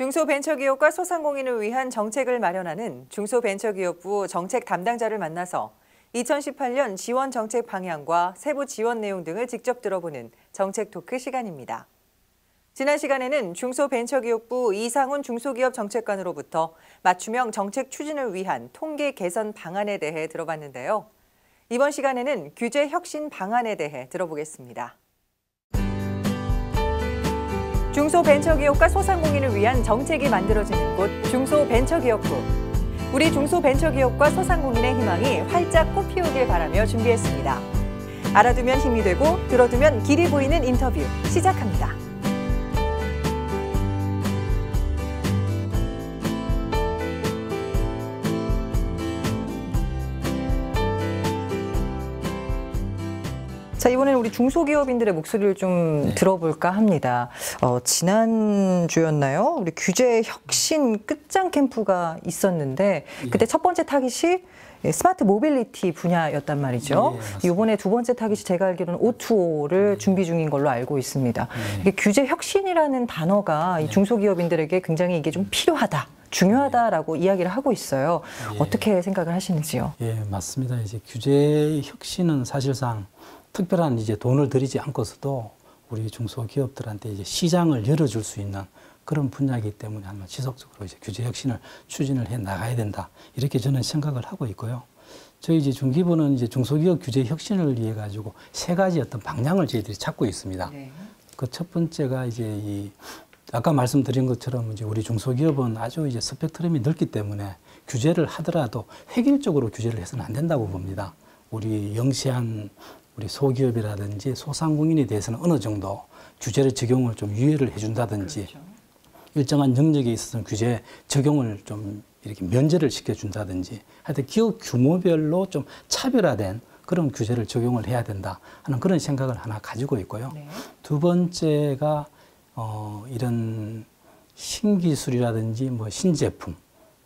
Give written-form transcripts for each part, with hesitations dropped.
중소벤처기업과 소상공인을 위한 정책을 마련하는 중소벤처기업부 정책 담당자를 만나서 2018년 지원 정책 방향과 세부 지원 내용 등을 직접 들어보는 정책 토크 시간입니다. 지난 시간에는 중소벤처기업부 이상훈 중소기업 정책관으로부터 맞춤형 정책 추진을 위한 통계 개선 방안에 대해 들어봤는데요. 이번 시간에는 규제 혁신 방안에 대해 들어보겠습니다. 중소벤처기업과 소상공인을 위한 정책이 만들어지는 곳 중소벤처기업부. 우리 중소벤처기업과 소상공인의 희망이 활짝 꽃피우길 바라며 준비했습니다. 알아두면 힘이 되고 들어두면 길이 보이는 인터뷰 시작합니다. 자, 이번에는 우리 중소기업인들의 목소리를 좀 들어볼까 합니다. 지난주였나요? 우리 규제 혁신 끝장 캠프가 있었는데 그때 첫 번째 타깃이 스마트 모빌리티 분야였단 말이죠. 이번에 두 번째 타깃이 제가 알기로는 O2O를 준비 중인 걸로 알고 있습니다. 이게 규제 혁신이라는 단어가 이 중소기업인들에게 굉장히 이게 좀 필요하다. 중요하다라고 이야기를 하고 있어요. 어떻게 생각을 하시는지요? 예, 맞습니다. 이제 규제 혁신은 사실상 특별한 이제 돈을 들이지 않고서도 우리 중소기업들한테 이제 시장을 열어줄 수 있는 그런 분야이기 때문에 한번 지속적으로 이제 규제 혁신을 추진을 해 나가야 된다. 이렇게 저는 생각을 하고 있고요. 저희 이제 중기부는 이제 중소기업 규제 혁신을 위해 가지고 세 가지 어떤 방향을 저희들이 찾고 있습니다. 그 첫 번째가 이제 아까 말씀드린 것처럼 이제 우리 중소기업은 아주 이제 스펙트럼이 넓기 때문에 규제를 하더라도 획일적으로 규제를 해서는 안 된다고 봅니다. 우리 영세한 우리 소기업이라든지 소상공인에 대해서는 어느 정도 규제를 적용을 좀 유예를 해준다든지 일정한 영역에 있어서는 규제 적용을 좀 이렇게 면제를 시켜준다든지 하여튼 기업 규모별로 좀 차별화된 그런 규제를 적용을 해야 된다 하는 그런 생각을 하나 가지고 있고요. 두 번째가 이런 신기술이라든지 뭐 신제품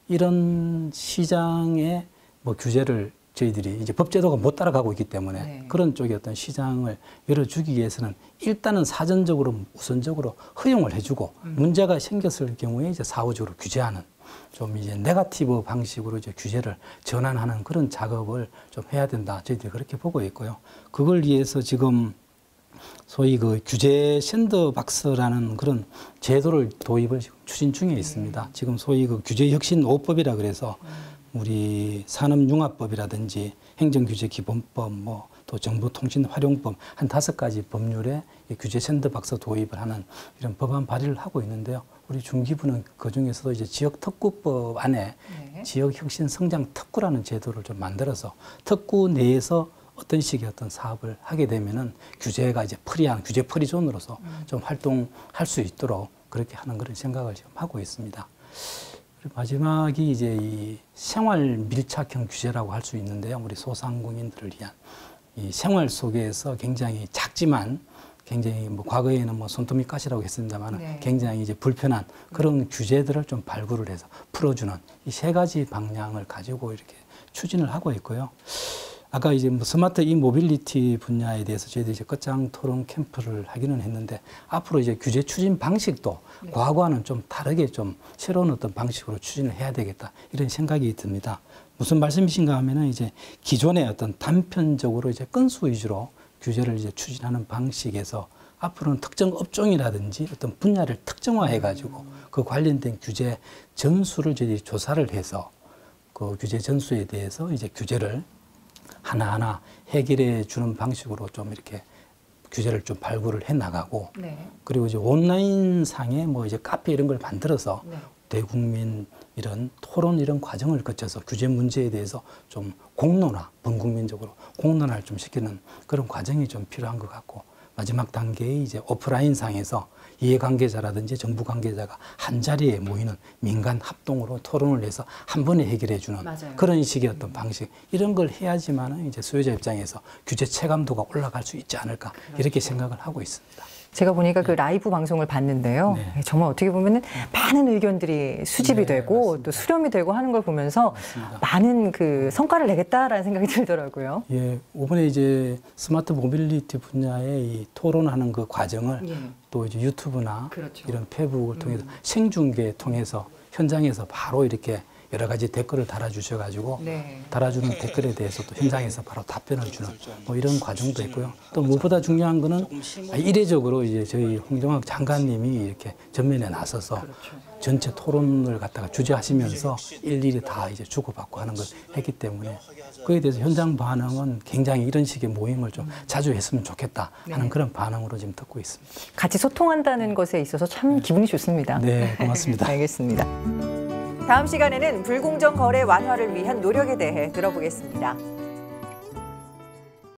이런 시장에 뭐 규제를 저희들이 이제 법제도가 못 따라가고 있기 때문에 그런 쪽의 어떤 시장을 열어주기 위해서는 일단은 사전적으로 우선적으로 허용을 해주고 문제가 생겼을 경우에 이제 사후적으로 규제하는 좀 이제 네거티브 방식으로 이제 규제를 전환하는 그런 작업을 좀 해야 된다. 저희들이 그렇게 보고 있고요. 그걸 위해서 지금 소위 그 규제 샌드박스라는 그런 제도를 도입을 지금 추진 중에 있습니다. 지금 소위 그 규제 혁신 5법이라 그래서 우리 산업융합법이라든지 행정규제기본법, 뭐 또 정보통신활용법 한 5가지 법률에 규제 샌드박스 도입을 하는 이런 법안 발의를 하고 있는데요. 우리 중기부는 그 중에서도 이제 지역특구법 안에 지역혁신성장특구라는 제도를 좀 만들어서 특구 내에서 어떤 식의 어떤 사업을 하게 되면은 규제가 이제 프리한 규제 프리존으로서 좀 활동할 수 있도록 그렇게 하는 그런 생각을 지금 하고 있습니다. 그리고 마지막이 이제 이 생활 밀착형 규제라고 할 수 있는데요. 우리 소상공인들을 위한 이 생활 속에서 굉장히 작지만 굉장히 뭐 과거에는 뭐 손톱 밑가시라고 했습니다만 굉장히 이제 불편한 그런 규제들을 좀 발굴을 해서 풀어주는 이 세 가지 방향을 가지고 이렇게 추진을 하고 있고요. 아까 이제 뭐 스마트 이 모빌리티 분야에 대해서 저희들이 이제 끝장 토론 캠프를 하기는 했는데 앞으로 이제 규제 추진 방식도 과거와는 좀 다르게 좀 새로운 어떤 방식으로 추진을 해야 되겠다 이런 생각이 듭니다. 무슨 말씀이신가 하면은 이제 기존의 어떤 단편적으로 이제 건수 위주로 규제를 이제 추진하는 방식에서 앞으로는 특정 업종이라든지 어떤 분야를 특정화해 가지고 그 관련된 규제 전수를 저희들이 조사를 해서 그 규제 전수에 대해서 이제 규제를 하나하나 해결해 주는 방식으로 좀 이렇게 규제를 좀 발굴을 해 나가고 그리고 이제 온라인 상에 뭐 이제 카페 이런 걸 만들어서 대국민 이런 토론 이런 과정을 거쳐서 규제 문제에 대해서 좀 공론화, 범국민적으로 공론화를 좀 시키는 그런 과정이 좀 필요한 것 같고 마지막 단계에 이제 오프라인 상에서 이해관계자라든지 정부 관계자가 한 자리에 모이는 민간 합동으로 토론을 해서 한 번에 해결해 주는 그런 식의 어떤 방식 이런 걸 해야지만 이제 수요자 입장에서 규제 체감도가 올라갈 수 있지 않을까 이렇게 생각을 하고 있습니다. 제가 보니까 그 라이브 방송을 봤는데요. 네. 정말 어떻게 보면은 많은 의견들이 수집이 네, 되고 맞습니다. 또 수렴이 되고 하는 걸 보면서 맞습니다. 많은 그 성과를 내겠다라는 생각이 들더라고요. 예, 이번에 이제 스마트 모빌리티 분야의 이 토론하는 그 과정을 또 이제 유튜브나 그렇죠. 이런 페이북을 통해서 생중계 통해서 현장에서 바로 이렇게 여러 가지 댓글을 달아주셔가지고 네. 달아주는 댓글에 대해서 또 현장에서 바로 답변을 주는 뭐 이런 과정도 있고요. 또 무엇보다 중요한 거는 이례적으로 이제 저희 홍정학 장관님이 이렇게 전면에 나서서 전체 토론을 갖다가 주재하시면서 일일이 다 이제 주고받고 하는 걸 했기 때문에 그에 대해서 현장 반응은 굉장히 이런 식의 모임을 좀 자주 했으면 좋겠다 하는 그런 반응으로 지금 듣고 있습니다. 같이 소통한다는 것에 있어서 참 기분이 좋습니다. 네, 고맙습니다. 알겠습니다. 다음 시간에는 불공정 거래 완화를 위한 노력에 대해 들어보겠습니다.